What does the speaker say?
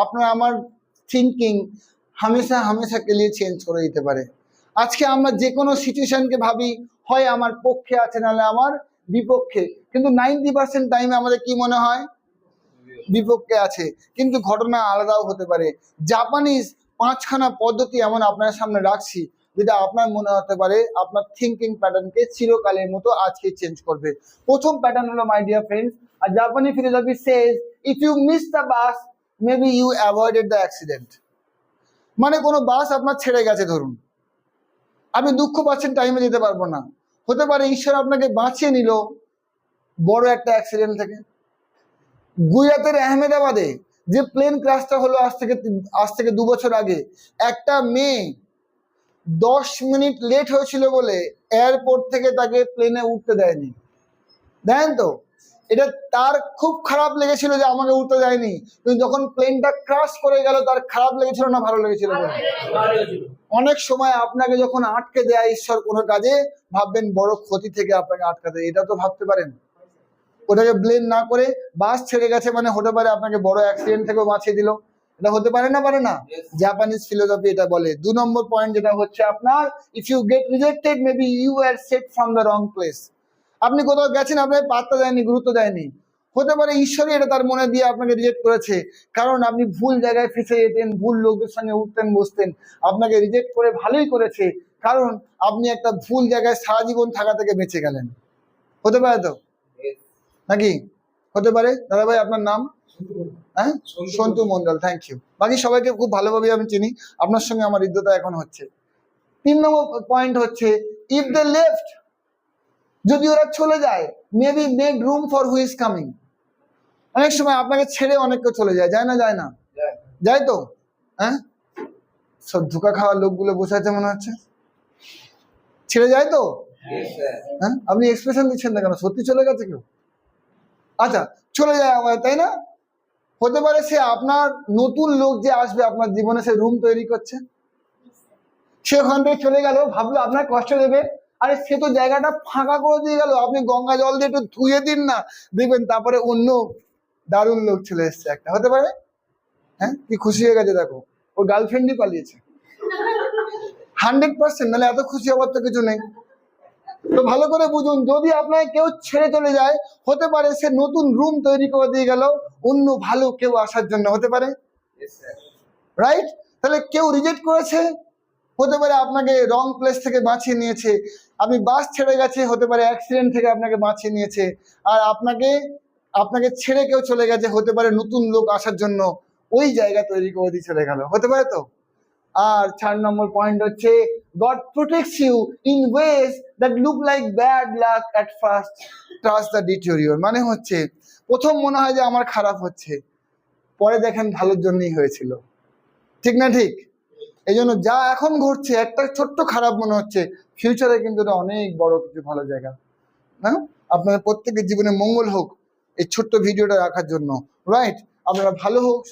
আপনার আমার থিঙ্কিং হামেশা হামেশা के लिए চেঞ্জ করে দিতে পারে। আজকে আমরা যে কোনো সিচুয়েশনকে ভাবি হয় আমার পক্ষে আছে নাহলে আমার বিপক্ষে, কিন্তু 90% টাইমে আমাদের কি মনে হয় বিপক্ষে আছে, কিন্তু ঘটনা আলাদাও হতে পারে। জাপানিজ 5খানা পদ্ধতি এমন আপনার সামনে রাখছি যেটা আপনার মনে হতে পারে আপনার থিঙ্কিং প্যাটার্নকে চিরকালের মতো আজকে চেঞ্জ করবে। প্রথম প্যাটার্ন হলো মাই ডিয়ার ফ্রেন্ডস, আর জাপানি philosophy says if you miss the bus maybe you avoided the accident. মানে কোনো বাস আপনার ছেড়ে গেছে ধরুন, আপনি দুঃখ পাচ্ছেন টাইমে যেতে পারবো না, হতে পারে ঈশ্বর আপনাকে বাঁচিয়ে নিল বড় একটা অ্যাক্সিডেন্ট থেকে। গুজরাতের আহমেদাবাদে যে প্লেন ক্র্যাশটা হলো আজ থেকে 2 বছর আগে, একটা মেয়ে 10 মিনিট লেট হয়েছিল বলে এয়ারপোর্ট থেকে তাকে প্লেনে উঠতে দেয়নি। দেখেন তো, এটা তার খুব খারাপ লেগেছিল যে আমাকে উঠতে দেয়নি, কিন্তু যখন প্লেনটা ক্র্যাশ করে গেল তার খারাপ লেগেছিল না ভালো লেগেছিল? অনেক সময় আপনাকে যখন আটকে দেয় ঈশ্বর কোনো কাজে, ভাববেন বড় ক্ষতি থেকে আপনাকে আটকাতে, এটা তো ভাবতে পারেন। ওটাকে ব্লেম না করে বাস ছেড়ে গেছে মানে হতে পারে আপনাকে বড় অ্যাক্সিডেন্ট থেকেও বাঁচিয়ে দিল, এটা হতে পারে না? পারে না? জাপানিজ ফিলোসফি এটা বলে। 2 নম্বর পয়েন্ট যেটা হচ্ছে আপনার, if you get rejected maybe you are set from the wrong place. আপনি কোথাও গেছেন, আপনাকে পাত্তা দেয়নি, গুরুত্ব দেয়নি, হতে পারে ঈশ্বরই এটা তার মনে দিয়ে আপনাকে রিজেক্ট করেছে, কারণ আপনি ভুল জায়গায় ফেসে যেতেন, ভুল লোকদের সঙ্গে উঠতেন বসতেন, আপনাকে রিজেক্ট করে ভালোই করেছে, কারণ আপনি একটা ভুল জায়গায় সারা জীবন থাকা থেকে বেঁচে গেলেন। হতে পারে তো নাকি? হতে পারে। দাদা ভাই আপনার নাম? হ্যাঁ, সন্তু মন্ডল, থ্যাংক ইউ। বাকি সবাইকে খুব ভালোভাবে আমি চিনি, আপনার সঙ্গে আমার হৃদ্যতা এখন হচ্ছে। 3 নম্বর পয়েন্ট হচ্ছে, ইফ দে লেফট, যদি ওরা চলে যায়, maybe make room for who is coming. অনেক সময় আপনাকে ছেড়ে অনেক কেউ চলে যায়, যায় না? যায় না? যায় তো? হ্যাঁ, সব ধোকা খাওয়া লোকগুলো বসে আছে মনে হচ্ছে, ছেড়ে যায় তো? হ্যাঁ, আপনি এক্সপ্রেশন দিচ্ছেন না কেন? সত্যি চলে গেছে কেউ? আচ্ছা, চলে যায় আমার, তাই না? হতে পারে সে আপনার নতুন লোক যে আসবে আপনার জীবনে, সে রুম তৈরি করছে, সে ওখান থেকে চলে গেল, ভাবলো আপনার কষ্ট দেবে, আরে সে তো জায়গাটা ফাঁকা করে দিয়ে গেল, আপনি গঙ্গা জল দিয়ে একটু ধুয়ে দিন না, দেখবেন তারপরে অন্য দারুণ লোক চলে এসছে একটা। হতে পারে? হ্যাঁ, কি খুশি হয়ে গেছে দেখো, ওর গার্লফ্রেন্ডই পালিয়েছে। 100%, নাহলে এত খুশি হবার তো কিছু নেই। তো ভালো করে বুঝুন, যদি আপনাকে কেউ ছেড়ে চলে যায়, হতে পারে সে নতুন রুম তৈরি করে দিয়ে গেল অন্য ভালো কেউ আসার জন্য, হতে পারে, রাইট? তাহলে কেউ রিজেক্ট করেছে, হতে পারে আপনাকে রং প্লেস থেকে বাঁচিয়ে নিয়েছে, আপনি বাস ছেড়ে গেছে, হতে পারে অ্যাক্সিডেন্ট থেকে আপনাকে বাঁচিয়ে নিয়েছে, আর আপনাকে ছেড়ে কেউ চলে গেছে, হতে পারে নতুন লোক আসার জন্য ওই জায়গা তৈরি করে দিয়ে চলে গেল, হতে পারে তো? আর 4 নম্বর পয়েন্ট হচ্ছে, God protects you in ways that look like bad luck at first, trust the detour। মানে হচ্ছে, প্রথম মনে হয় যে আমার খারাপ হচ্ছে, পরে দেখেন ভালোর জন্যই হয়েছিল, ঠিক না? ঠিক। এই জন্য যা এখন ঘটছে একটা ছোট্ট খারাপ মনে হচ্ছে, ফিউচারে কিন্তু এটা অনেক বড় কিছু ভালো জায়গা। না, আপনাদের প্রত্যেকের জীবনে মঙ্গল হোক এই ছোট্ট ভিডিওটা রাখার জন্য, রাইট? আপনারা ভালো হোক,